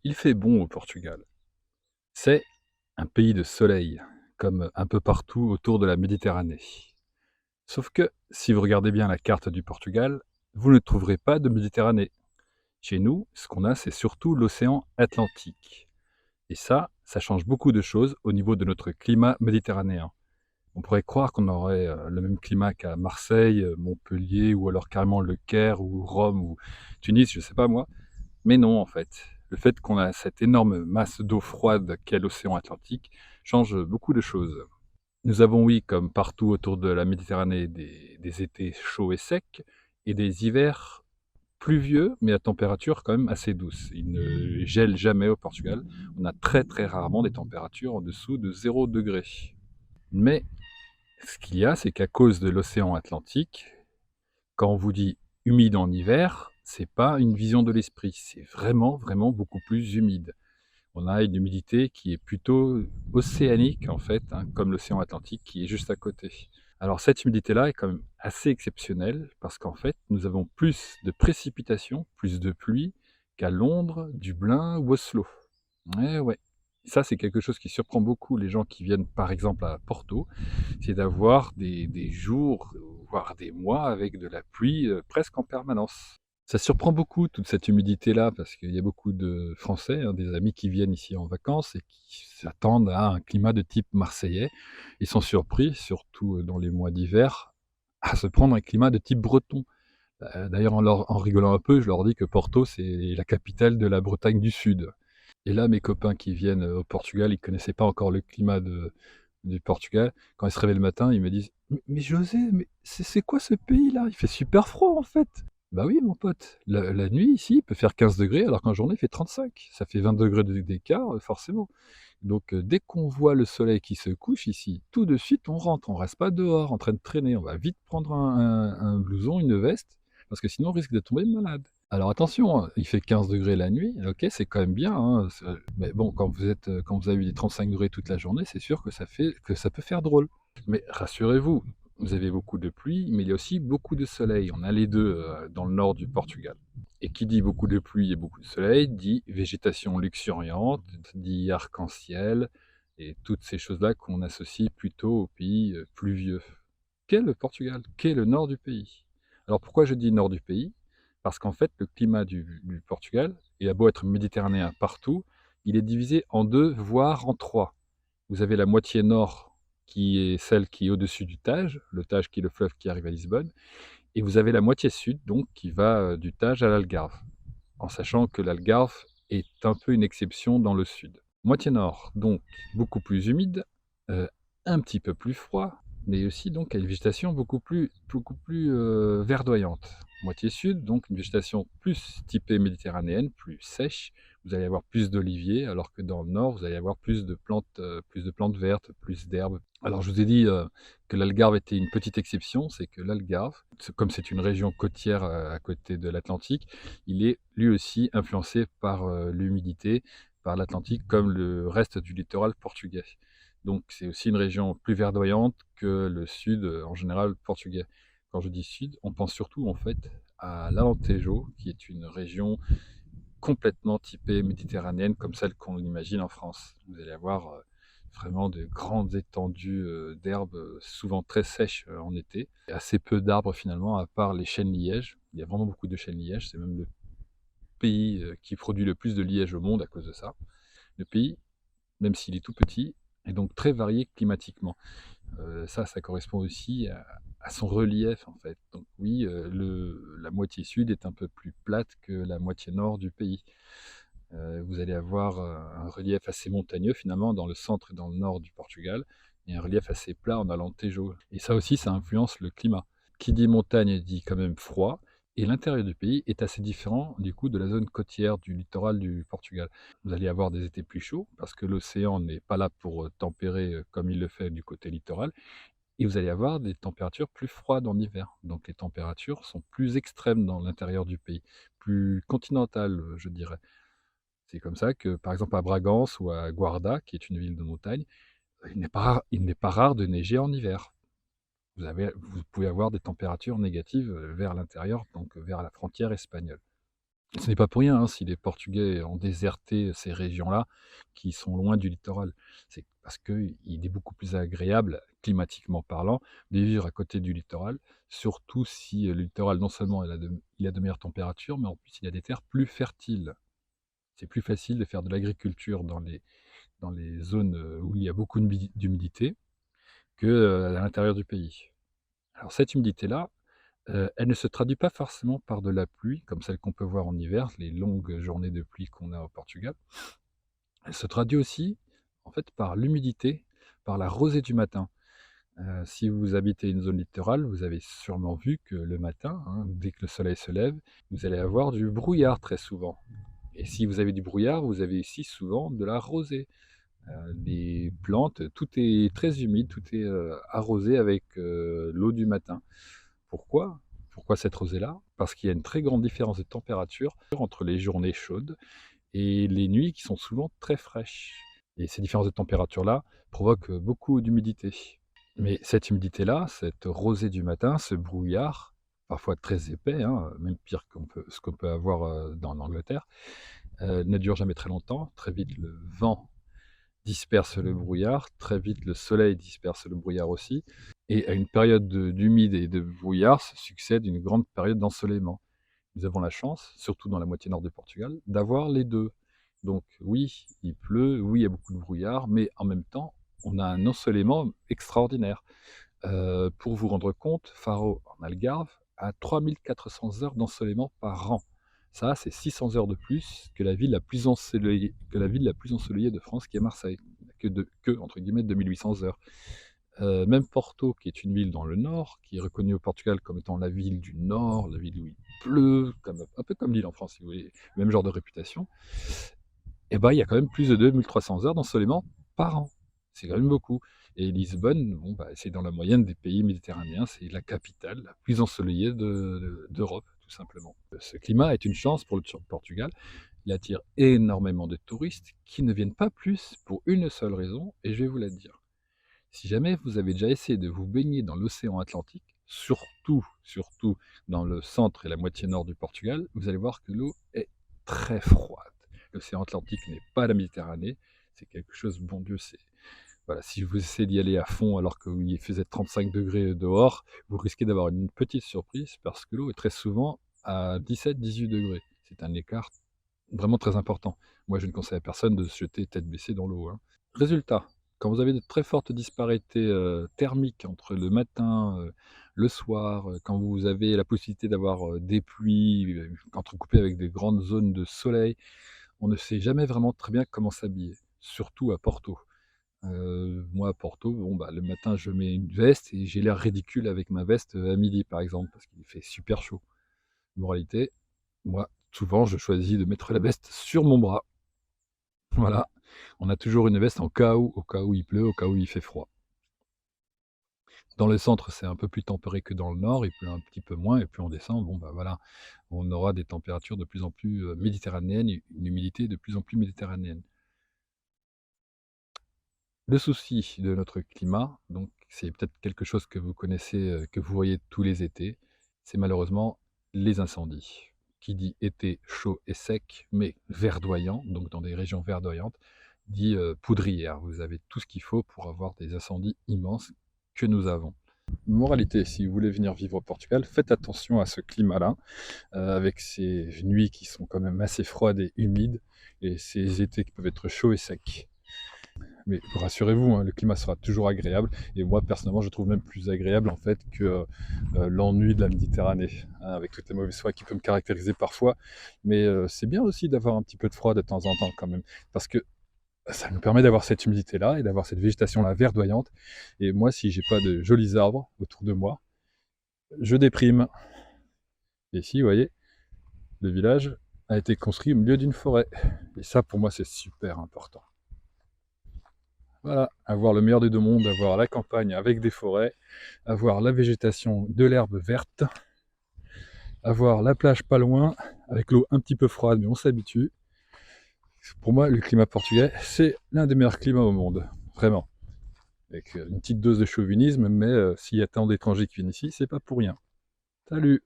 Il fait bon au Portugal. C'est un pays de soleil, comme un peu partout autour de la Méditerranée. Sauf que, si vous regardez bien la carte du Portugal, vous ne trouverez pas de Méditerranée. Chez nous, ce qu'on a, c'est surtout l'océan Atlantique. Et ça change beaucoup de choses au niveau de notre climat méditerranéen. On pourrait croire qu'on aurait le même climat qu'à Marseille, Montpellier, ou alors carrément le Caire, ou Rome, ou Tunis, je sais pas moi. Mais non, en fait. Le fait qu'on a cette énorme masse d'eau froide qu'est l'océan Atlantique change beaucoup de choses. Nous avons, oui, comme partout autour de la Méditerranée, des étés chauds et secs et des hivers pluvieux, mais à température quand même assez douce. Il ne gèle jamais au Portugal. On a très très rarement des températures en dessous de 0 degré. Mais ce qu'il y a, c'est qu'à cause de l'océan Atlantique, quand on vous dit humide en hiver, c'est pas une vision de l'esprit, c'est vraiment, vraiment beaucoup plus humide. On a une humidité qui est plutôt océanique en fait, hein, comme l'océan Atlantique qui est juste à côté. Alors cette humidité-là est quand même assez exceptionnelle parce qu'en fait, nous avons plus de précipitations, plus de pluie qu'à Londres, Dublin ou Oslo. Ouais, ouais. Ça, c'est quelque chose qui surprend beaucoup les gens qui viennent par exemple à Porto, c'est d'avoir des jours, voire des mois avec de la pluie presque en permanence. Ça surprend beaucoup toute cette humidité-là parce qu'il y a beaucoup de Français, hein, des amis qui viennent ici en vacances et qui s'attendent à un climat de type marseillais. Ils sont surpris, surtout dans les mois d'hiver, à se prendre un climat de type breton. D'ailleurs, en rigolant un peu, je leur dis que Porto, c'est la capitale de la Bretagne du Sud. Et là, mes copains qui viennent au Portugal, ils connaissaient pas encore le climat du Portugal. Quand ils se réveillent le matin, ils me disent: mais José, mais c'est quoi ce pays-là? Il fait super froid en fait. Bah oui, mon pote, la nuit ici, il peut faire 15 degrés, alors qu'en journée, il fait 35. Ça fait 20 degrés d'écart, forcément. Donc, dès qu'on voit le soleil qui se couche ici, tout de suite, on rentre. On reste pas dehors en train de traîner. On va vite prendre un blouson, une veste, parce que sinon, on risque de tomber malade. Alors attention, hein, il fait 15 degrés la nuit, OK, c'est quand même bien, hein, mais bon, quand vous avez eu des 35 degrés toute la journée, c'est sûr que ça peut faire drôle. Mais rassurez-vous, vous avez beaucoup de pluie, mais il y a aussi beaucoup de soleil. On a les 2 dans le nord du Portugal. Et qui dit beaucoup de pluie et beaucoup de soleil, dit végétation luxuriante, dit arc-en-ciel, et toutes ces choses-là qu'on associe plutôt aux pays pluvieux. Qu'est le Portugal? Qu'est le nord du pays? Alors pourquoi je dis nord du pays? Parce qu'en fait, le climat du Portugal, il a beau être méditerranéen partout, il est divisé en deux, voire en trois. Vous avez la moitié nord qui est celle qui est au-dessus du Tage, le Tage qui est le fleuve qui arrive à Lisbonne, et vous avez la moitié sud, donc qui va du Tage à l'Algarve, en sachant que l'Algarve est un peu une exception dans le sud. Moitié nord, donc beaucoup plus humide, euh, un petit peu plus froid, mais aussi donc à une végétation beaucoup plus verdoyante. Moitié sud, donc une végétation plus typée méditerranéenne, plus sèche. Vous allez avoir plus d'oliviers, alors que dans le nord, vous allez avoir plus de plantes vertes, plus d'herbes. Alors je vous ai dit que l'Algarve était une petite exception, c'est que l'Algarve, comme c'est une région côtière à côté de l'Atlantique, il est lui aussi influencé par l'humidité, par l'Atlantique, comme le reste du littoral portugais. Donc c'est aussi une région plus verdoyante que le sud en général portugais. Quand je dis sud, on pense surtout en fait à l'Alentejo, qui est une région complètement typée méditerranéenne, comme celle qu'on imagine en France. Vous allez avoir vraiment de grandes étendues d'herbes, souvent très sèches en été, et assez peu d'arbres finalement, à part les chênes lièges. Il y a vraiment beaucoup de chênes lièges, c'est même le pays qui produit le plus de liège au monde à cause de ça. Le pays, même s'il est tout petit, est donc très varié climatiquement. Ça correspond aussi à son relief en fait. Donc oui, la moitié sud est un peu plus plate que la moitié nord du pays. Vous allez avoir un relief assez montagneux finalement dans le centre et dans le nord du Portugal, et un relief assez plat en Alentejo. Et ça aussi, ça influence le climat. Qui dit montagne dit quand même froid, et l'intérieur du pays est assez différent du coup de la zone côtière du littoral du Portugal. Vous allez avoir des étés plus chauds parce que l'océan n'est pas là pour tempérer comme il le fait du côté littoral, et vous allez avoir des températures plus froides en hiver. Donc les températures sont plus extrêmes dans l'intérieur du pays, plus continentales, je dirais. C'est comme ça que, par exemple, à Bragance ou à Guarda, qui est une ville de montagne, il n'est pas rare de neiger en hiver. Vous pouvez avoir des températures négatives vers l'intérieur, donc vers la frontière espagnole. Ce n'est pas pour rien, hein, si les Portugais ont déserté ces régions-là, qui sont loin du littoral. C'est parce qu'il est beaucoup plus agréable, climatiquement parlant, de vivre à côté du littoral, surtout si, le littoral non seulement il a de meilleures températures, mais en plus il a des terres plus fertiles. C'est plus facile de faire de l'agriculture dans les zones, où il y a beaucoup d'humidité que, à l'intérieur du pays. Alors cette humidité-là, elle ne se traduit pas forcément par de la pluie, comme celle qu'on peut voir en hiver, les longues journées de pluie qu'on a au Portugal. Elle se traduit aussi, en fait, par l'humidité, par la rosée du matin. Si vous habitez une zone littorale, vous avez sûrement vu que le matin, hein, dès que le soleil se lève, vous allez avoir du brouillard très souvent. Et si vous avez du brouillard, vous avez aussi souvent de la rosée. Les plantes, tout est très humide, tout est, arrosé avec, l'eau du matin. Pourquoi? Pourquoi cette rosée-là? Parce qu'il y a une très grande différence de température entre les journées chaudes et les nuits qui sont souvent très fraîches. Et ces différences de température-là provoquent beaucoup d'humidité. Mais cette humidité-là, cette rosée du matin, ce brouillard, parfois très épais, hein, même pire ce qu'on peut avoir dans l'Angleterre, ne dure jamais très longtemps. Très vite, le vent disperse le brouillard, très vite le soleil disperse le brouillard aussi, et à une période d'humide et de brouillard se succède une grande période d'ensoleillement. Nous avons la chance, surtout dans la moitié nord du Portugal, d'avoir les deux. Donc oui, il pleut, oui, il y a beaucoup de brouillard, mais en même temps, on a un ensoleillement extraordinaire. Pour vous rendre compte, Faro, en Algarve, a 3400 heures d'ensoleillement par an. Ça, c'est 600 heures de plus que la ville la plus ensoleillée de France, qui est Marseille, que entre guillemets 2800 heures. Même Porto, qui est une ville dans le nord, qui est reconnue au Portugal comme étant la ville du nord, la ville où il pleut, un peu comme Lille en France, si vous voulez, même genre de réputation, et ben, il y a quand même plus de 2300 heures d'ensoleillement par an. C'est quand même beaucoup. Et Lisbonne, bon, bah, c'est dans la moyenne des pays méditerranéens, c'est la capitale la plus ensoleillée d'Europe, tout simplement. Ce climat est une chance pour le Portugal. Il attire énormément de touristes qui ne viennent pas plus pour une seule raison, et je vais vous la dire. Si jamais vous avez déjà essayé de vous baigner dans l'océan Atlantique, surtout dans le centre et la moitié nord du Portugal, vous allez voir que l'eau est très froide. L'océan Atlantique n'est pas la Méditerranée, c'est quelque chose, bon Dieu, c'est... Voilà, si vous essayez d'y aller à fond alors qu'il faisait 35 degrés dehors, vous risquez d'avoir une petite surprise parce que l'eau est très souvent à 17-18 degrés. C'est un écart vraiment très important. Moi, je ne conseille à personne de se jeter tête baissée dans l'eau, hein. Résultat, quand vous avez de très fortes disparités, thermiques entre le matin, le soir, quand vous avez la possibilité d'avoir, des pluies, entrecoupées avec des grandes zones de soleil, on ne sait jamais vraiment très bien comment s'habiller, surtout à Porto. Moi à Porto, bon, bah, le matin je mets une veste et j'ai l'air ridicule avec ma veste, à midi par exemple, parce qu'il fait super chaud. Moralité, moi souvent je choisis de mettre la veste sur mon bras. Voilà, on a toujours une veste au cas où il pleut, au cas où il fait froid. Dans le centre, c'est un peu plus tempéré que dans le nord, il pleut un petit peu moins et plus on descend, bon, bah, voilà, on aura des températures de plus en plus, méditerranéennes et une humidité de plus en plus méditerranéenne. Le souci de notre climat, donc c'est peut-être quelque chose que vous connaissez, que vous voyez tous les étés, c'est malheureusement les incendies. Qui dit été chaud et sec, mais verdoyant, donc dans des régions verdoyantes, dit, poudrière. Vous avez tout ce qu'il faut pour avoir des incendies immenses que nous avons. Moralité, si vous voulez venir vivre au Portugal, faites attention à ce climat-là, avec ces nuits qui sont quand même assez froides et humides, et ces étés qui peuvent être chauds et secs. Mais rassurez-vous, hein, le climat sera toujours agréable, et moi personnellement je trouve même plus agréable en fait que l'ennui de la Méditerranée, hein, avec toutes les mauvaises foi qui peut me caractériser parfois. Mais c'est bien aussi d'avoir un petit peu de froid de temps en temps quand même, parce que ça nous permet d'avoir cette humidité-là et d'avoir cette végétation-là verdoyante. Et moi, si j'ai pas de jolis arbres autour de moi, je déprime. Et ici, vous voyez, le village a été construit au milieu d'une forêt. Et ça, pour moi, c'est super important. Voilà, avoir le meilleur des deux mondes, avoir la campagne avec des forêts, avoir la végétation, de l'herbe verte, avoir la plage pas loin, avec l'eau un petit peu froide, mais on s'habitue. Pour moi, le climat portugais, c'est l'un des meilleurs climats au monde, vraiment. Avec une petite dose de chauvinisme, mais s'il y a tant d'étrangers qui viennent ici, c'est pas pour rien. Salut!